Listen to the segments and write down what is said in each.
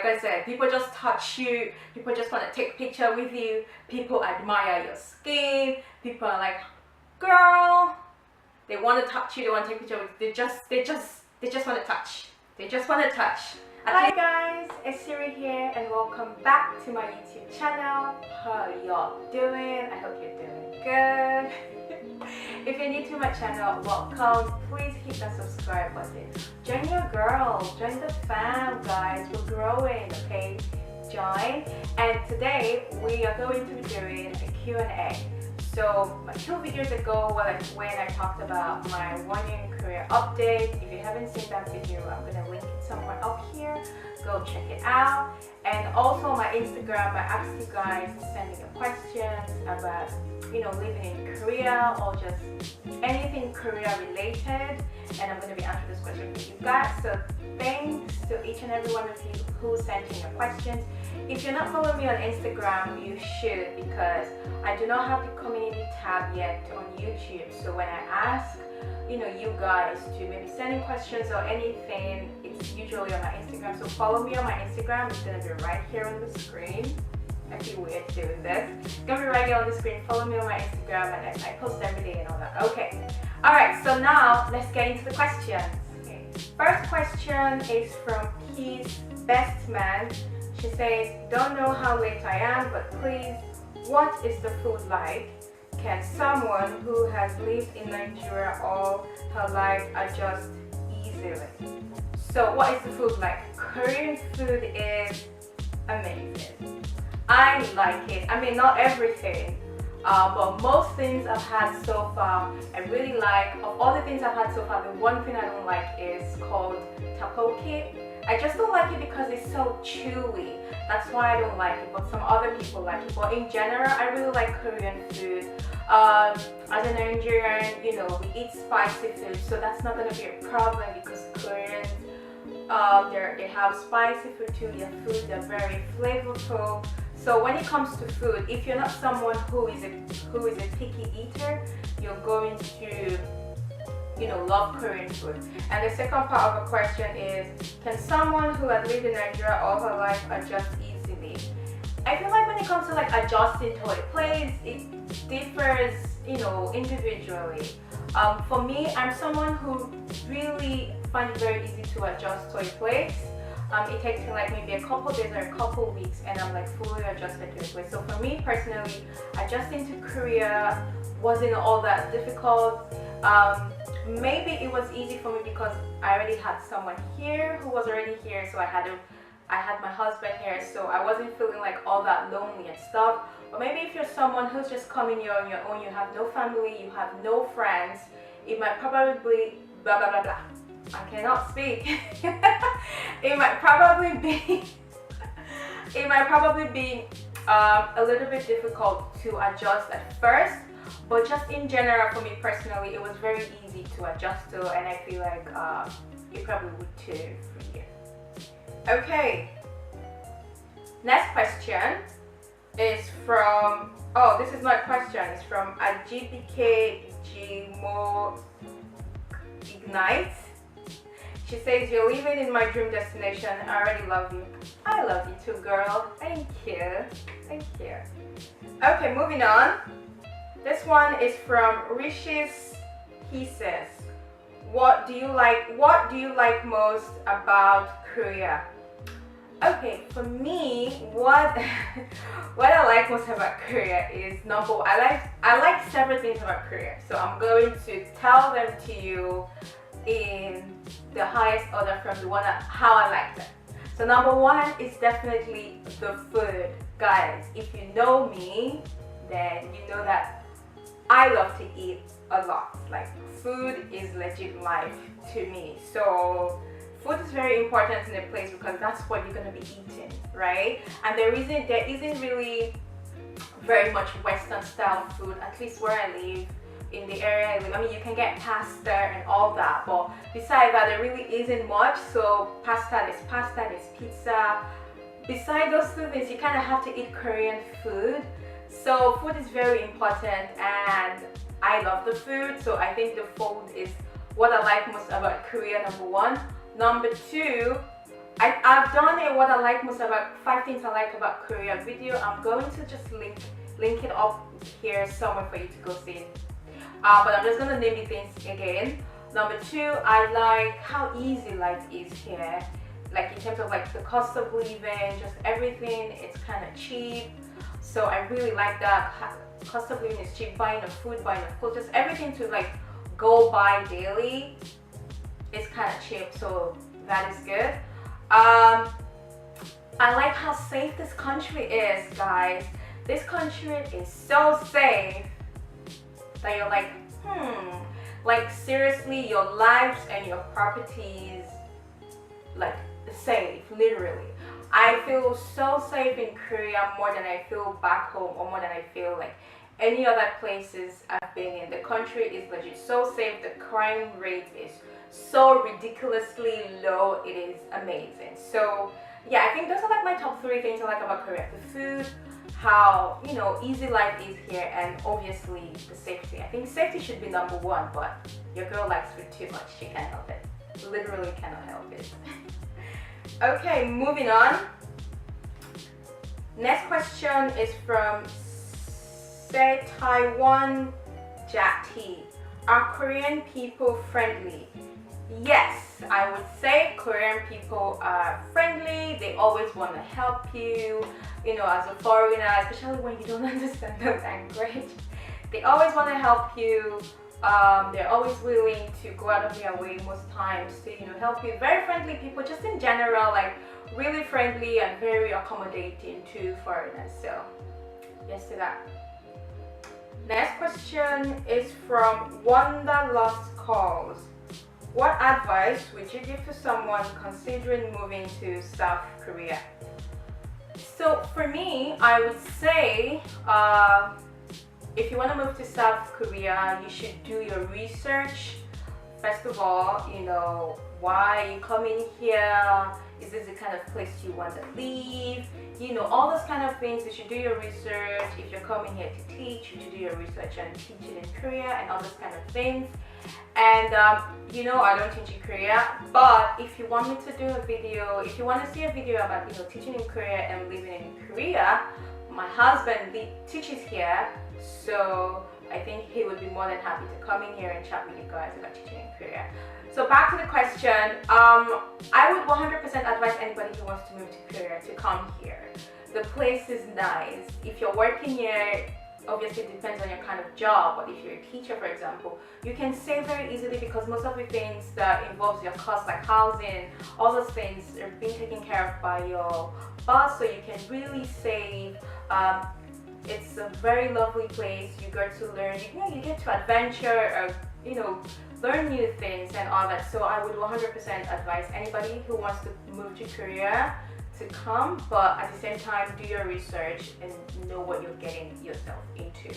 Like I said, people just touch you, people just want to take a picture with you, people admire your skin, people are like, girl, they want to touch you, they want to take a picture with you, they just want to touch. They just want to touch. Hi guys, Esiri here and welcome back to my YouTube channel. How are y'all doing? I hope you're doing good. If you're new to my channel, welcome. Please hit that subscribe button. Join your girl, join the fam guys, we're growing, okay? Join. And today we are going to be doing a Q&A. So 2 videos ago when I talked about my 1 year in Korea update, if you haven't seen that video, I'm going to link it somewhere up here. Go check it out. And also my Instagram, I asked you guys to send me your questions about, you know, living in Korea or just anything Korea related. And I'm going to be answering this question for you guys. So thanks to each and every one of you who sent in your questions. If you're not following me on Instagram, you should, because I do not have the community tab yet on YouTube. So when I ask, you know, you guys to maybe send in questions or anything, it's usually on my Instagram. So follow me on my Instagram. It's gonna be right here on the screen. I feel weird doing this. It's gonna be right here on the screen. Follow me on my Instagram, and I post every day and all that. Okay. All right. So now let's get into the questions. Okay. First question is from Key's best man. She says, don't know how late I am, but please, what is the food like? Can someone who has lived in Nigeria all her life adjust easily? So what is the food like? Korean food is amazing. I like it. I mean, not everything, but most things I've had so far, I really like. Of all the things I've had so far, the one thing I don't like is called tteokbokki. I just don't like it because it's so chewy. That's why I don't like it, but some other people like it. But in general, I really like Korean food. As a Nigerian, you know, we eat spicy food, so that's not going to be a problem because Koreans, they have spicy food too. Their food, they're very flavorful. So when it comes to food, if you're not someone who is a picky eater, you're going to, you know, love Korean food. And the second part of the question is, can someone who has lived in Nigeria all her life adjust easily? I feel like when it comes to like adjusting to a place, it differs, you know, individually. For me, I'm someone who really finds it very easy to adjust to a place. It takes me like maybe a couple days or a couple weeks and I'm like fully adjusted to a place. So for me personally, adjusting to Korea wasn't all that difficult. Maybe it was easy for me because I already had someone here who was already here, so I had my husband here, so I wasn't feeling like all that lonely and stuff. But maybe if you're someone who's just coming here on your own, you have no family, you have no friends, it might probably blah blah blah blah. I cannot speak. It might probably be a little bit difficult to adjust at first. But just in general, for me personally, it was very easy to adjust to, and I feel like it probably would too for you. Okay, next question is from, oh, this is not a question, it's from Ajibike Jimo Ignite. She says, you're living in my dream destination. I already love you. I love you too, girl. Thank you. Thank you. Okay, moving on. This one is from Rishis. He says, what do you like most about Korea? Okay, for me, what I like most about Korea is number one, I like several things about Korea. So I'm going to tell them to you in the highest order from the one how I like them. So number one is definitely the food. Guys, if you know me, then you know that I love to eat a lot. Like, food is legit life to me. So food is very important in a place because that's what you're gonna be eating, right? And there isn't really very much Western style food, at least where I live, in the area I live. I mean, you can get pasta and all that, but besides that, there really isn't much. So pasta, there's pizza. Besides those two things, you kind of have to eat Korean food. So food is very important and I love the food. So I think the food is what I like most about Korea, number one. Number two, I've done a what I like most about 5 things I like about Korea video. I'm going to just link it up here somewhere for you to go see. But I'm just gonna name the things again. Number 2, I like how easy life is here. Like in terms of like the cost of living, just everything, it's kind of cheap. So I really like that. Cost of living is cheap. Buying of food, buying of clothes, just everything to like go buy daily is kind of cheap. So that is good. I like how safe this country is, guys. This country is so safe that you're like, like seriously, your lives and your properties, like safe, literally. I feel so safe in Korea more than I feel back home, or more than I feel like any other places I've been in. The country is legit so safe. The crime rate is so ridiculously low. It is amazing. So yeah, I think those are like my top 3 things I like about Korea. The food, how, you know, easy life is here, and obviously the safety. I think safety should be number 1, but your girl likes food too much. She can't help it. Literally cannot help it. Okay, moving on. Next question is from Say Taiwan Jati. Are Korean people friendly? Yes, I would say Korean people are friendly. They always want to help you, you know, as a foreigner, especially when you don't understand the language. They always want to help you. They're always willing to go out of their way most times to, you know, help you. Very friendly people, just in general, like really friendly and very accommodating to foreigners. So yes to that. Next question is from Wanda Lost Calls. What advice would you give to someone considering moving to South Korea? So for me, I would say if you want to move to South Korea, you should do your research. First of all, you know, why are you coming here? Is this the kind of place you want to live? You know, all those kind of things. You should do your research. If you're coming here to teach, you should do your research and teach it in Korea and all those kind of things. And you know, I don't teach in Korea, but if you want me to do a video, if you want to see a video about, you know, teaching in Korea and living in Korea, my husband teaches here, so I think he would be more than happy to come in here and chat with you guys about teaching in Korea. So back to the question, I would 100% advise anybody who wants to move to Korea to come here. The place is nice. If you're working here, obviously it depends on your kind of job, but if you're a teacher, for example, you can save very easily because most of the things that involves your cost, like housing, all those things are being taken care of by your boss, so you can really save. It's a very lovely place. You get to learn, you get to adventure, you know, learn new things and all that. So I would 100% advise anybody who wants to move to Korea to come, but at the same time do your research and know what you're getting yourself into,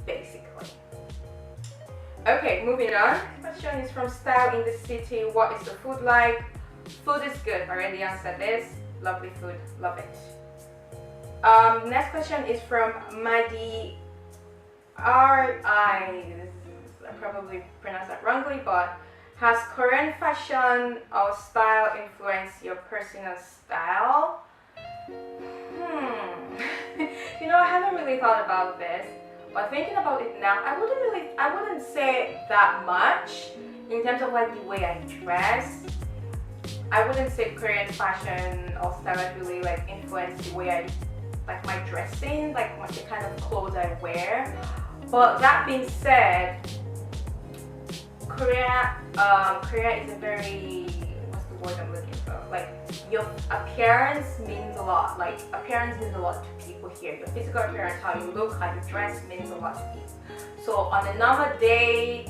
basically. Okay, moving on. Question is from Style in the City. What is the food like? Food is good. Already answered this. Lovely food. Love it. Next question is from Maddie R.I. I probably pronounced that wrongly, but has Korean fashion or style influenced your personal style? You know, I haven't really thought about this, but thinking about it now, I wouldn't say that much in terms of like the way I dress. I wouldn't say Korean fashion or style has really like influenced the way I like my dressing, like the kind of clothes I wear. But that being said, Korea is a very, what's the word I'm looking for? Like, your appearance means a lot. Like, appearance means a lot to people here. Your physical appearance, how you look, how you dress means a lot to people. So on a normal day,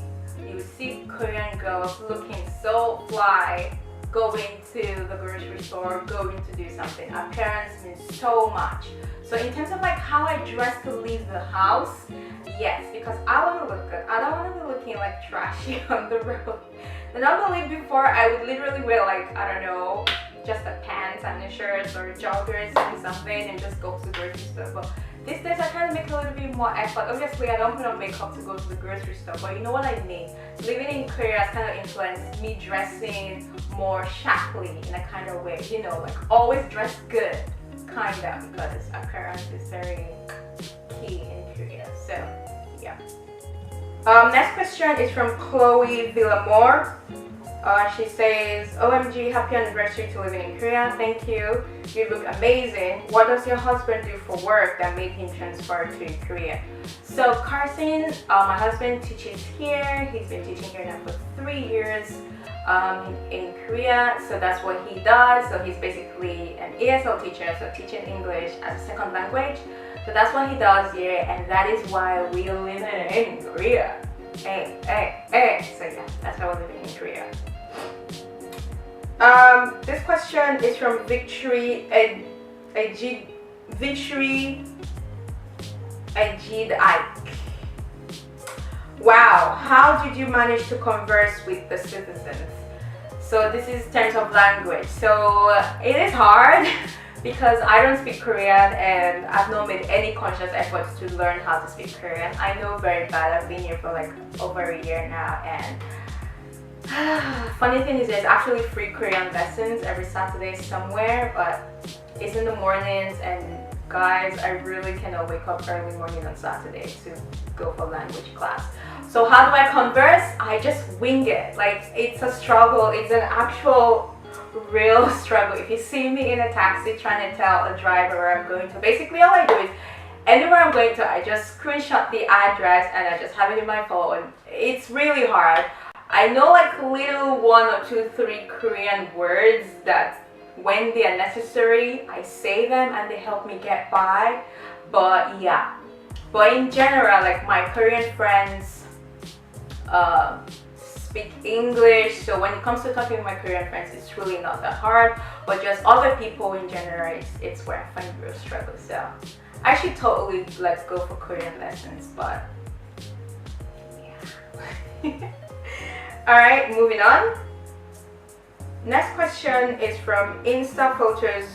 you see Korean girls looking so fly, going to the grocery store, going to do something. Appearance means so much. So in terms of like how I dress to leave the house, yes, because I want to look good. I don't want to be looking like trashy on the road. And normally before I would literally wear like, I don't know, just the pants and the shirts or joggers and something and just go to the grocery store. But these days I kind of make a little bit more effort. Obviously I don't put on makeup to go to the grocery store, but you know what I mean. Living in Korea has kind of influenced me dressing more shabbily in a kind of way, you know, like always dress good, kind of, because appearance is very key in Korea. So yeah. Next question is from Chloe Villamore. She says, OMG, happy anniversary to living in Korea. Thank you. You look amazing. What does your husband do for work that made him transfer to Korea? So Carson, my husband teaches here. He's been teaching here now for 3 years in Korea. So that's what he does. So he's basically an ESL teacher, so teaching English as a second language. So that's what he does here, and that is why we live in Korea. Hey. So yeah, that's why we're living in Korea. This question is from Victory Ike. Wow, how did you manage to converse with the citizens? So this is terms of language. So it is hard because I don't speak Korean and I've not made any conscious efforts to learn how to speak Korean. I know very bad. I've been here for like over a year now, and funny thing is there's actually free Korean lessons every Saturday somewhere, but it's in the mornings, and guys, I really cannot wake up early morning on Saturday to go for language class. So how do I converse? I just wing it. Like, it's a struggle. It's an actual real struggle. If you see me in a taxi trying to tell a driver where I'm going to, basically all I do is anywhere I'm going to, I just screenshot the address and I just have it in my phone. It's really hard. I know like little 1 or 2, 3 Korean words that when they are necessary, I say them and they help me get by. But yeah, but in general, like my Korean friends speak English, so when it comes to talking with my Korean friends, it's really not that hard. But just other people in general, it's where I find real struggle. So I should totally like go for Korean lessons, but yeah. Alright, moving on. Next question is from Insta Photos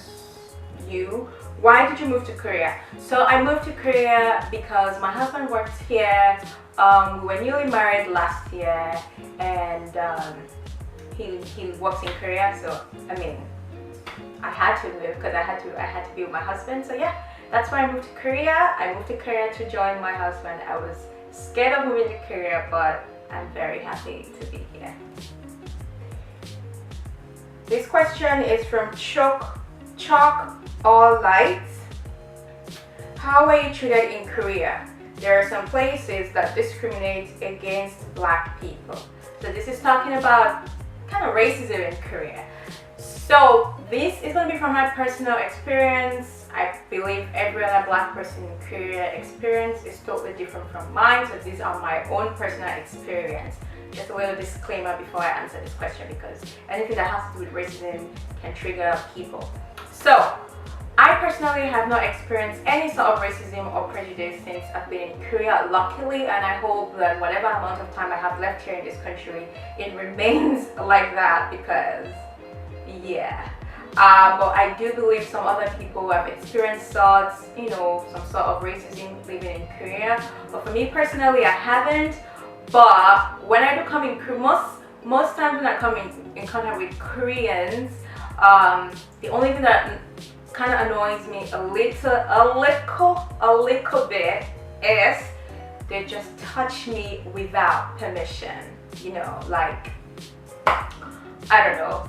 You. Why did you move to Korea? So I moved to Korea because my husband works here. We were newly married last year, and he works in Korea. So I mean, I had to move because I had to be with my husband. So yeah, that's why I moved to Korea. I moved to Korea to join my husband. I was scared of moving to Korea, but I'm very happy to be here. This question is from Chalk All Lights. How are you treated in Korea? There are some places that discriminate against black people. So this is talking about kind of racism in Korea. So this is going to be from my personal experience. I believe every other black person in Korea experience is totally different from mine. So these are my own personal experience. Just a little disclaimer before I answer this question, because anything that has to do with racism can trigger people. So I personally have not experienced any sort of racism or prejudice since I've been in Korea, luckily, and I hope that whatever amount of time I have left here in this country, it remains like that, because yeah. But I do believe some other people have experienced thoughts, you know, some sort of racism living in Korea. But for me personally, I haven't. But when I do come in, most times when I come in contact with Koreans, the only thing that kind of annoys me a little bit is they just touch me without permission. You know, like, I don't know.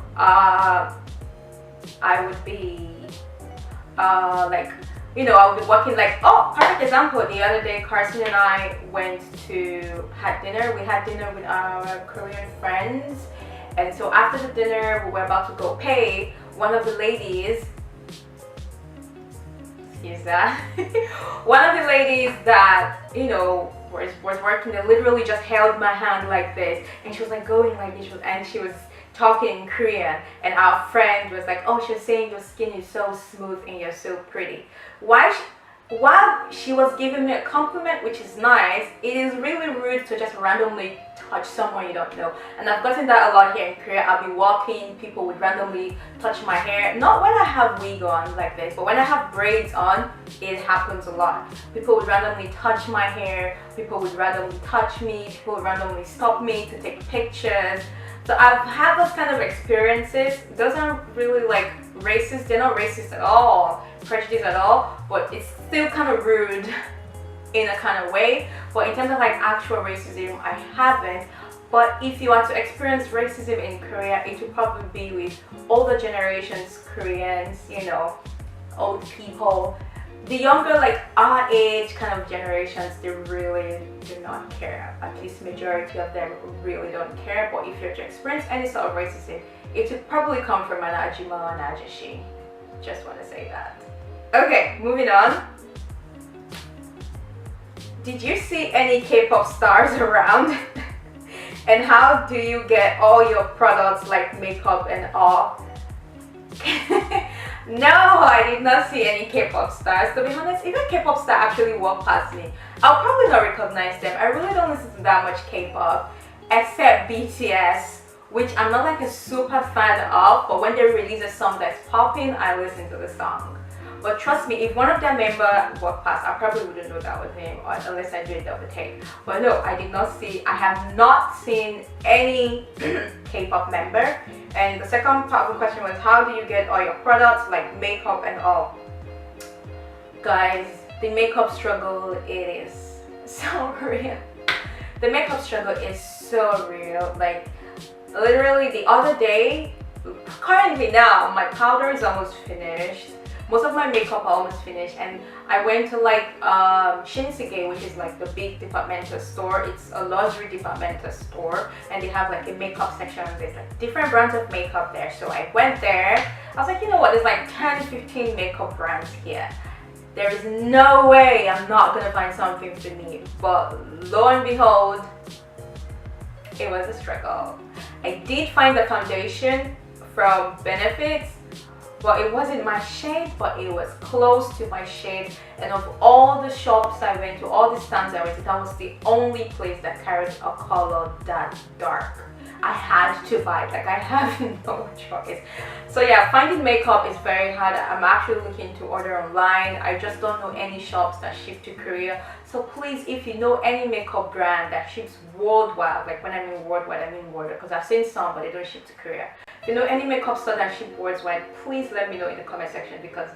I would be like, you know, I would be walking, like, oh, perfect example. The other day, Carson and I went to had dinner. We had dinner with our Korean friends, and so after the dinner, we were about to go pay. One of the ladies, excuse that, one of the ladies that, you know, was working there literally just held my hand like this, and she was like going like this, and she was talking in Korean, and our friend was like, oh, she's saying your skin is so smooth and you're so pretty. Why while she was giving me a compliment, which is nice, it is really rude to just randomly touch someone you don't know. And I've gotten that a lot here in Korea. I'll be walking, people would randomly touch my hair. Not when I have wig on like this, but when I have braids on, it happens a lot. People would randomly touch my hair, people would randomly touch me, people would randomly stop me to take pictures. So I've had those kind of experiences. Those aren't really like racist, they're not racist at all, prejudice at all, but it's still kind of rude in a kind of way. But in terms of like actual racism, I haven't. But if you want to experience racism in Korea, it will probably be with older generations, Koreans, you know, old people. The younger, like our age kind of generations, they really do not care. At least majority of them really don't care. But if you're to experience any sort of racism, it would probably come from an ajima or an ajashi. Just want to say that. Okay, moving on. Did you see any K-pop stars around? And how do you get all your products like makeup and all? No, I did not see any K-pop stars. To be honest, even K-pop star actually walk past me, I'll probably not recognize them. I really don't listen to that much K-pop, except BTS, which I'm not like a super fan of, but when they release a song that's popping, I listen to the song. But trust me, if one of their members walked past, I probably wouldn't know that was him, or unless I do a double take. But no, I have not seen any K-pop member. And the second part of the question was, how do you get all your products, like makeup and all? Guys, the makeup struggle, it is so real. The makeup struggle is so real. Like, literally the other day, currently now, my powder is almost finished. Most of my makeup are almost finished, and I went to like Shinsegae, which is like the big departmental store. It's a luxury departmental store, and they have like a makeup section. There's like different brands of makeup there. So I went there. I was like, you know what? There's like 10-15 makeup brands here. There is no way I'm not gonna find something for me. But lo and behold, it was a struggle. I did find the foundation from Benefits. Well, it wasn't my shade, but it was close to my shade. And of all the shops I went to, all the stands I went to, that was the only place that carried a color that dark. I had to buy it, like I have no choice. So yeah, finding makeup is very hard. I'm actually looking to order online. I just don't know any shops that ship to Korea. So please, if you know any makeup brand that ships worldwide, like when I mean worldwide, I mean worldwide, because I've seen some, but they don't ship to Korea. If you know any makeup store that ship worldwide, please let me know in the comment section, because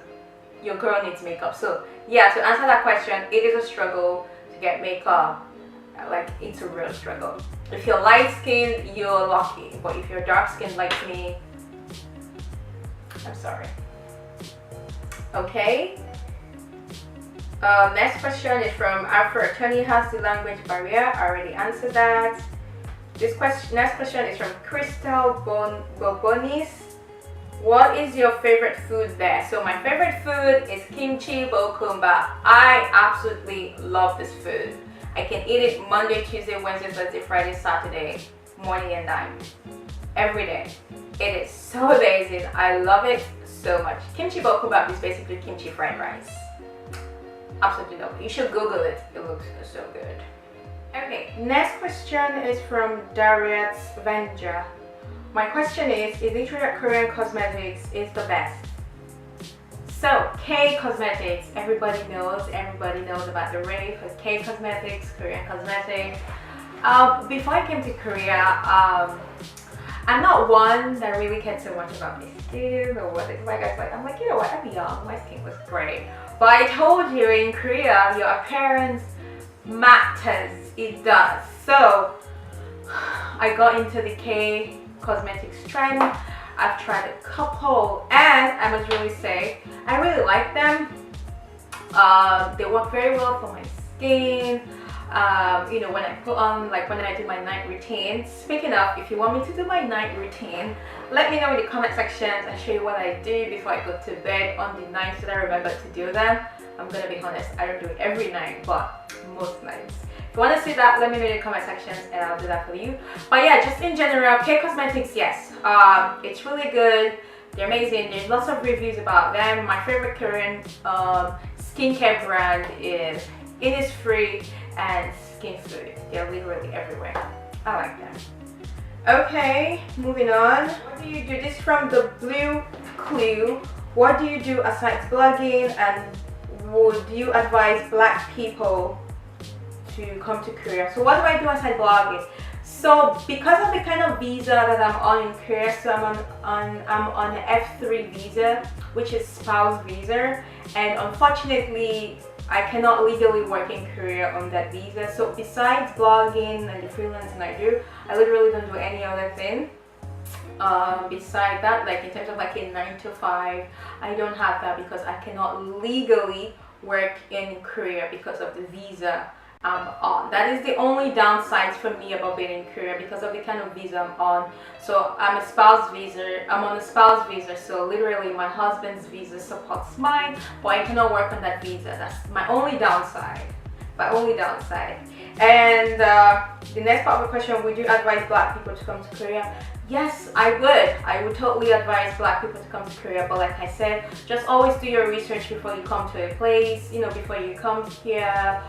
your girl needs makeup. So yeah, to answer that question, it is a struggle to get makeup. Like, it's a real struggle. If you're light skinned, you're lucky, but if you're dark skinned like me, I'm sorry. Okay, next question is from Afro Attorney. Has the language barrier? I already answered that. Next question is from Crystal Bobonis. What is your favorite food there? So my favorite food is kimchi bokkeumbap. I absolutely love this food. I can eat it Monday, Tuesday, Wednesday, Thursday, Friday, Saturday, morning and night, every day. It is so amazing. I love it so much. Kimchi bokkeumbap is basically kimchi fried rice. Absolutely love it. You should Google it. It looks so good. Okay, next question is from Dariat Venja. My question is it true that Korean cosmetics is the best? So, K Cosmetics, everybody knows about the rave for K Cosmetics, Korean cosmetics. Before I came to Korea, I'm not one that really cared so much about my skin or what it's like. I'm like, you know what, I'm young, my skin was great. But I told you, in Korea, your appearance matters, it does. So, I got into the K Cosmetics trend. I've tried a couple, and I must really say, I really like them. They work very well for my skin. You know, when I put on, like when I do my night routine. Speaking of, if you want me to do my night routine, let me know in the comment section. I'll show you what I do before I go to bed on the nights that I remember to do them. I'm gonna be honest, I don't do it every night, but most nights. If you want to see that, let me know in the comment sections and I'll do that for you. But yeah, just in general, K Cosmetics, yes, it's really good. They're amazing. There's lots of reviews about them. My favorite Korean skincare brand is Innisfree and Skin Food. They're literally everywhere. I like them. Okay, moving on. What do you do? This is from the Blue Clue. What do you do aside blogging, and would you advise Black people to come to Korea? So what do I do aside blogging? So because of the kind of visa that I'm on in Korea, so I'm on an F3 visa, which is spouse visa, and unfortunately I cannot legally work in Korea on that visa. So besides blogging and the freelancing I do, I literally don't do any other thing. Beside that, like in terms of like a 9 to 5, I don't have that because I cannot legally work in Korea because of the visa I'm on. That is the only downside for me about being in Korea, because of the kind of visa I'm on. So I'm on a spouse visa, so literally my husband's visa supports mine, but I cannot work on that visa. That's my only downside. And the next part of the question, would you advise Black people to come to Korea? Yes, I would totally advise Black people to come to Korea, but like I said, just always do your research before you come to a place, you know, before you come here.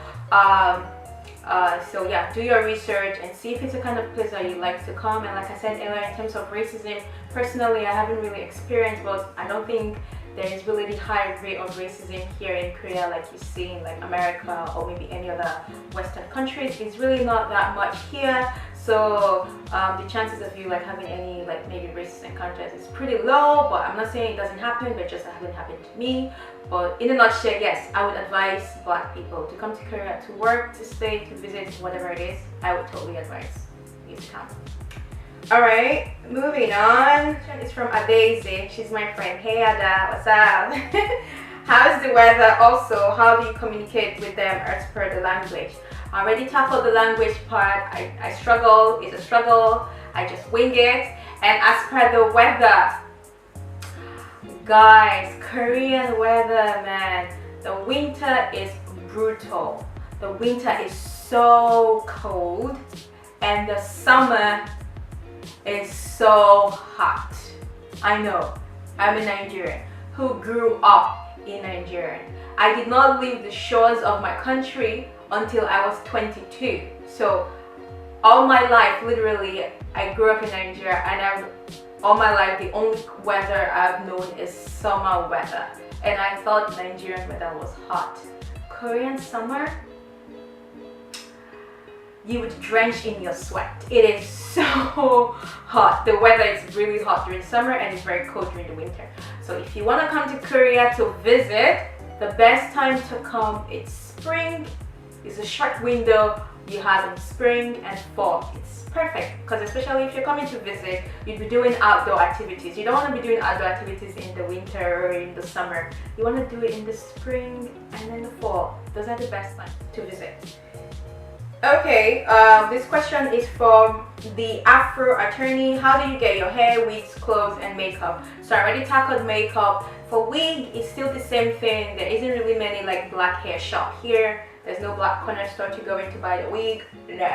So yeah, do your research and see if it's a kind of place that you like to come. And like I said earlier, in terms of racism, personally I haven't really experienced, but I don't think there is really the high rate of racism here in Korea like you see in like America or maybe any other Western countries. It's really not that much here. So the chances of you like having any like maybe racist encounters is pretty low, but I'm not saying it doesn't happen, but just it hasn't happened to me. But in a nutshell, yes, I would advise Black people to come to Korea to work, to stay, to visit, whatever it is. I would totally advise you to come. Alright, moving on. This one is from Adaisy. She's my friend. Hey Ada, what's up? How's the weather? Also, how do you communicate with them as per the language? I already tackled the language part. I struggle. It's a struggle. I just wing it. And as per the weather, guys, Korean weather, man, the winter is brutal. The winter is so cold, and the summer is so hot. I know, I'm a Nigerian who grew up in Nigeria. I did not leave the shores of my country until I was 22. So all my life, literally, I grew up in Nigeria, and all my life the only weather I've known is summer weather, and I thought Nigerian weather was hot. Korean summer, you would drench in your sweat. It is so hot. The weather is really hot during summer and it's very cold during the winter. So if you want to come to Korea to visit, the best time to come is spring. It's a short window you have in spring and fall. It's perfect because especially if you're coming to visit, you'd be doing outdoor activities. You don't want to be doing outdoor activities in the winter or in the summer. You want to do it in the spring and in the fall. Those are the best times to visit. Okay, this question is from the Afro Attorney. How do you get your hair, wigs, clothes, and makeup? So I already tackled makeup. For wig, it's still the same thing. There isn't really many like black hair shop here. There's no black corner store to go in to buy the wig. No,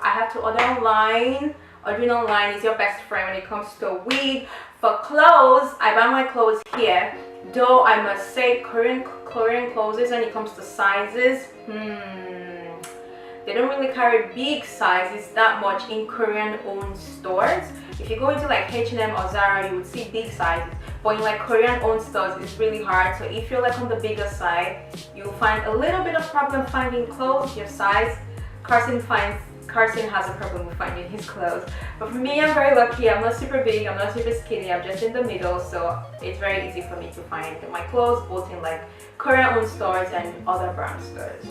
I have to order online. Ordering online is your best friend when it comes to a wig. For clothes, I buy my clothes here. Though I must say Korean clothes, when it comes to sizes, they don't really carry big sizes that much in Korean owned stores. If you go into like H&M or Zara, you would see big sizes, but in like Korean owned stores it's really hard. So if you're like on the bigger side, you'll find a little bit of problem finding clothes your size. Carson has a problem with finding his clothes, but for me, I'm very lucky. I'm not super big, I'm not super skinny, I'm just in the middle, so it's very easy for me to find my clothes both in like Korean owned stores and other brand stores.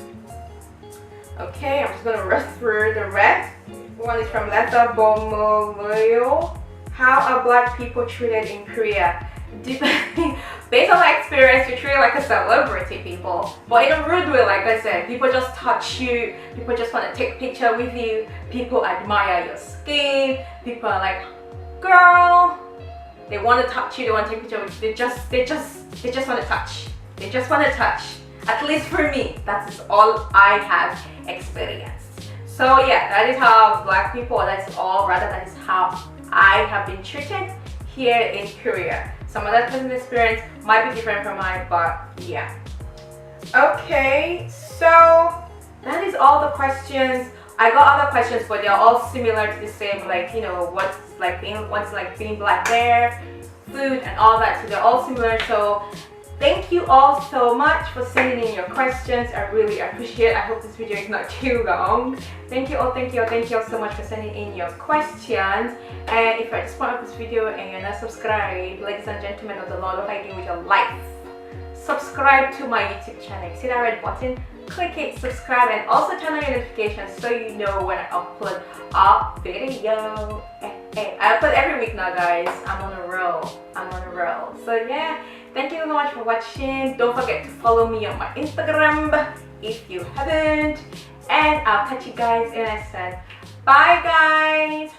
Okay, I'm just gonna rush through the rest. One is from Letta Bomoloyo. How are black people treated in Korea? Based on my experience, you're treated like a celebrity, people. But in a rude way, like I said, people just touch you, people just want to take a picture with you, people admire your skin, people are like, girl, they want to touch you, they want to take a picture with you, they just want to touch. They just want to touch. At least for me, that is all I have experienced. So yeah, that is how black people, that is how I have been treated here in Korea. Some other person's experience might be different from mine, but yeah. Okay, so that is all the questions. I got other questions, but they're all similar to the same, like, you know, what's like being black there, food and all that. So they're all similar. So thank you all so much for sending in your questions. I really appreciate it. I hope this video is not too long. Thank you all so much for sending in your questions. And if you're at this point of this video and you're not subscribed, ladies and gentlemen of the Lord, what are you doing with your life? Subscribe to my YouTube channel. You see that red button? Click it, subscribe, and also turn on your notifications so you know when I upload a video. I upload every week now, guys. I'm on a roll. So yeah, thank you so much for watching. Don't forget to follow me on my Instagram if you haven't. And I'll catch you guys in the next one. Bye, guys.